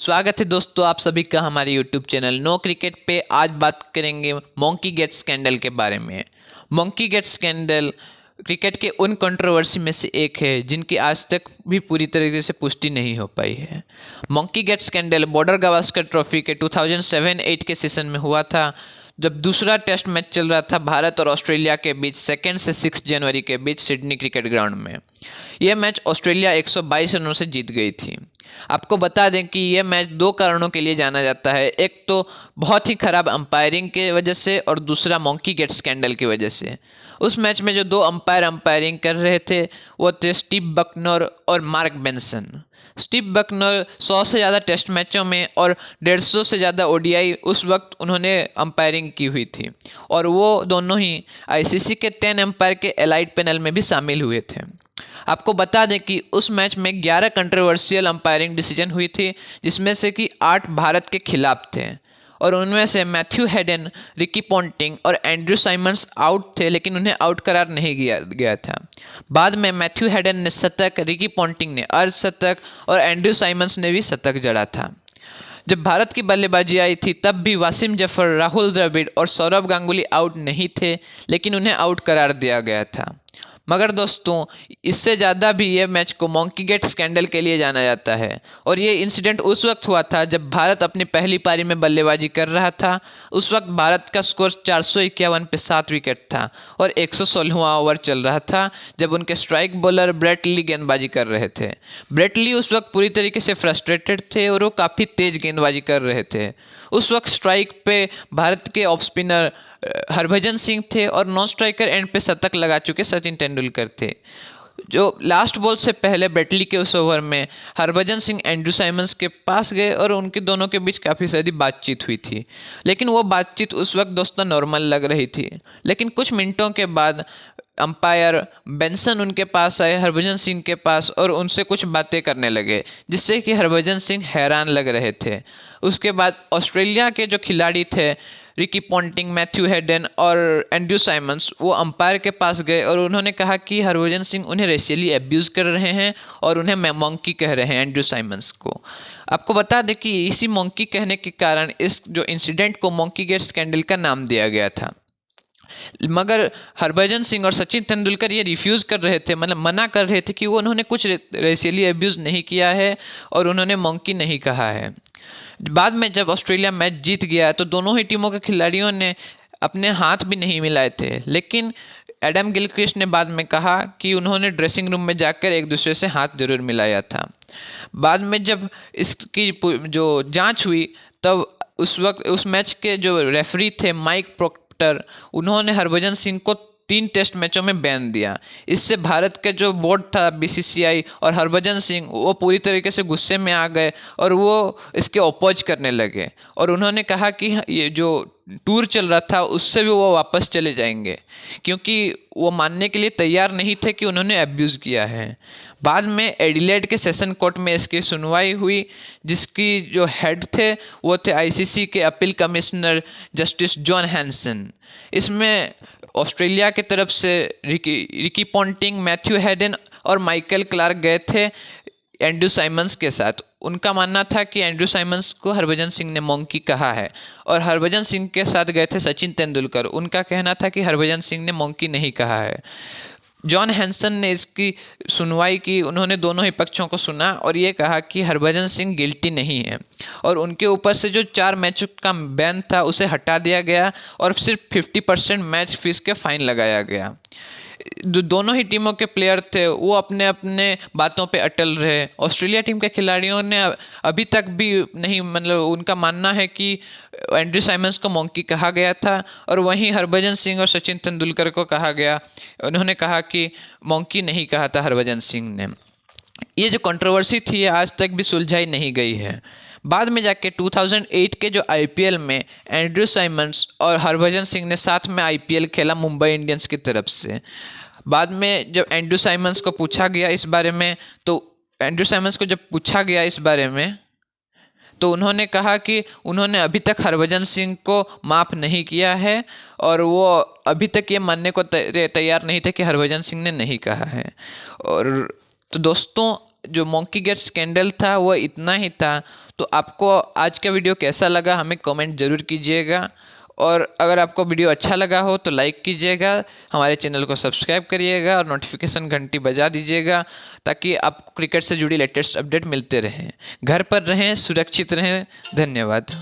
स्वागत है दोस्तों आप सभी का हमारे YouTube चैनल नो क्रिकेट पे। आज बात करेंगे मॉन्की गेट स्कैंडल के बारे में। मॉन्की गेट स्कैंडल क्रिकेट के उन कंट्रोवर्सी में से एक है जिनकी आज तक भी पूरी तरीके से पुष्टि नहीं हो पाई है। Monkey gate scandal border Gavaskar trophy के 2007-8 के सीजन में हुआ था, जब दूसरा टेस्ट मैच चल रहा था भारत और ऑस्ट्रेलिया के बीच 2 से 6 जनवरी के बीच सिडनी क्रिकेट ग्राउंड में। यह मैच ऑस्ट्रेलिया 122 रनों से जीत गई थी। आपको बता दें कि यह मैच 2 कारणों के लिए जाना जाता है, एक तो बहुत ही खराब अंपायरिंग के वजह से और दूसरा मॉन्की गेट स्कैंडल की वजह से। उस मैच में जो 2 अंपायरिंग कर रहे थे वो थे स्टीव बकनर और मार्क बेंसन। स्टीव बकनर 100 से ज़्यादा टेस्ट मैचों में और 150 से ज़्यादा ओडीआई उस वक्त उन्होंने अंपायरिंग की हुई थी, और वो दोनों ही आईसीसी के 10 अंपायर के एलाइट पैनल में भी शामिल हुए थे। आपको बता दें कि उस मैच में 11 कंट्रोवर्शियल अंपायरिंग डिसीजन हुई थी, जिसमें से कि 8 भारत के खिलाफ थे, और उनमें से मैथ्यू हेडन, रिकी पॉन्टिंग और एंड्रयू साइमंड्स आउट थे, लेकिन उन्हें आउट करार नहीं गया था। बाद में मैथ्यू हेडन ने शतक, रिकी पॉन्टिंग ने अर्धशतक और एंड्रयू साइमंड्स ने भी शतक जड़ा था। जब भारत की बल्लेबाजी आई थी तब भी वासिम जफर, राहुल द्रविड़ और सौरव गांगुली आउट नहीं थे, लेकिन उन्हें आउट करार दिया गया था। मगर दोस्तों, इससे ज़्यादा भी ये मैच को मॉन्की गेट स्कैंडल के लिए जाना जाता है, और ये इंसिडेंट उस वक्त हुआ था जब भारत अपनी पहली पारी में बल्लेबाजी कर रहा था। उस वक्त भारत का स्कोर 451 पे 7 विकेट था और 116वां ओवर चल रहा था, जब उनके स्ट्राइक बॉलर ब्रेट ली गेंदबाजी कर रहे थे। ब्रेट ली उस वक्त पूरी तरीके से फ्रस्ट्रेटेड थे और वो काफ़ी तेज गेंदबाजी कर रहे थे। उस वक्त स्ट्राइक पे भारत के ऑफ स्पिनर हरभजन सिंह थे और नॉन स्ट्राइकर एंड पे शतक लगा चुके सचिन तेंदुलकर थे। जो लास्ट बॉल से पहले ब्रेटली के उस ओवर में हरभजन सिंह एंड्रयू साइमंड्स के पास गए और उनके दोनों के बीच काफ़ी सारी बातचीत हुई थी, लेकिन वो बातचीत उस वक्त दोस्तों नॉर्मल लग रही थी। लेकिन कुछ मिनटों के बाद अंपायर बेंसन उनके पास आए, हरभजन सिंह के पास, और उनसे कुछ बातें करने लगे, जिससे कि हरभजन सिंह हैरान लग रहे थे। उसके बाद ऑस्ट्रेलिया के जो खिलाड़ी थे रिकी पॉन्टिंग, मैथ्यू हेडन और एंड्रयू साइमंड्स, वो अंपायर के पास गए और उन्होंने कहा कि हरभजन सिंह उन्हें रेशियली एब्यूज़ कर रहे हैं और उन्हें मॉन्की कह रहे हैं एंड्रयू साइमंड्स को। आपको बता दें कि इसी मॉन्की कहने के कारण इस जो इंसिडेंट को मॉन्की गेट स्कैंडल का नाम दिया गया था। मगर हरभजन सिंह और सचिन तेंदुलकर ये रिफ्यूज़ कर रहे थे, मतलब मना कर रहे थे कि वो उन्होंने कुछ रेशियली एब्यूज़ नहीं किया है और उन्होंने मॉन्की नहीं कहा है। बाद में जब ऑस्ट्रेलिया मैच जीत गया तो दोनों ही टीमों के खिलाड़ियों ने अपने हाथ भी नहीं मिलाए थे, लेकिन एडम गिलक्रिस्ट ने बाद में कहा कि उन्होंने ड्रेसिंग रूम में जाकर एक दूसरे से हाथ जरूर मिलाया था। बाद में जब इसकी जो जांच हुई तब उस वक्त उस मैच के जो रेफरी थे माइक प्रोक्टर, उन्होंने हरभजन सिंह को 3 टेस्ट मैचों में बैन दिया। इससे भारत के जो बोर्ड था बीसीसीआई और हरभजन सिंह, वो पूरी तरीके से गुस्से में आ गए और वो इसके अपोज करने लगे, और उन्होंने कहा कि ये जो टूर चल रहा था उससे भी वो वापस चले जाएंगे, क्योंकि वो मानने के लिए तैयार नहीं थे कि उन्होंने एब्यूज़ किया है। बाद में एडिलेड के सेशन कोर्ट में इसकी सुनवाई हुई, जिसकी जो हेड थे वो थे आईसीसी के appeal commissioner justice John Hansen. इसमें ऑस्ट्रेलिया की तरफ से रिकी पॉन्टिंग, मैथ्यू हेडन और माइकल क्लार्क गए थे एंड्रयू साइमंड्स के साथ। उनका मानना था कि एंड्रयू साइमंड्स को हरभजन सिंह ने मॉन्की कहा है, और हरभजन सिंह के साथ गए थे सचिन तेंदुलकर। उनका कहना था कि हरभजन सिंह ने मॉन्की नहीं कहा है। जॉन हैंसन ने इसकी सुनवाई की, उन्होंने दोनों ही पक्षों को सुना और ये कहा कि हरभजन सिंह गिल्टी नहीं है, और उनके ऊपर से जो 4 मैच का बैन था उसे हटा दिया गया और सिर्फ 50% मैच फीस के फाइन लगाया गया। दोनों ही टीमों के प्लेयर थे वो अपने अपने बातों पे अटल रहे। ऑस्ट्रेलिया टीम के खिलाड़ियों ने अभी तक भी नहीं, मतलब उनका मानना है कि एंड्रयू साइमंड्स को मॉन्की कहा गया था, और वहीं हरभजन सिंह और सचिन तेंदुलकर को कहा गया, उन्होंने कहा कि मॉन्की नहीं कहा था हरभजन सिंह ने। ये जो कंट्रोवर्सी थी ये आज तक भी सुलझाई नहीं गई है। बाद में जाके 2008 के जो आईपीएल में एंड्रयू साइमंड्स और हरभजन सिंह ने साथ में आईपीएल खेला मुंबई इंडियंस की तरफ से। बाद में जब एंड्रयू साइमंड्स को पूछा गया इस बारे में, तो एंड्रयू साइमंड्स को जब पूछा गया इस बारे में तो उन्होंने कहा कि उन्होंने अभी तक हरभजन सिंह को माफ़ नहीं किया है, और वो अभी तक ये मानने को तैयार नहीं थे कि हरभजन सिंह ने नहीं कहा है। और तो दोस्तों, जो मॉन्की गेट स्कैंडल था वो इतना ही था। तो आपको आज का वीडियो कैसा लगा हमें कमेंट ज़रूर कीजिएगा, और अगर आपको वीडियो अच्छा लगा हो तो लाइक कीजिएगा, हमारे चैनल को सब्सक्राइब करिएगा और नोटिफिकेशन घंटी बजा दीजिएगा ताकि आपको क्रिकेट से जुड़ी लेटेस्ट अपडेट मिलते रहें। घर पर रहें, सुरक्षित रहें। धन्यवाद।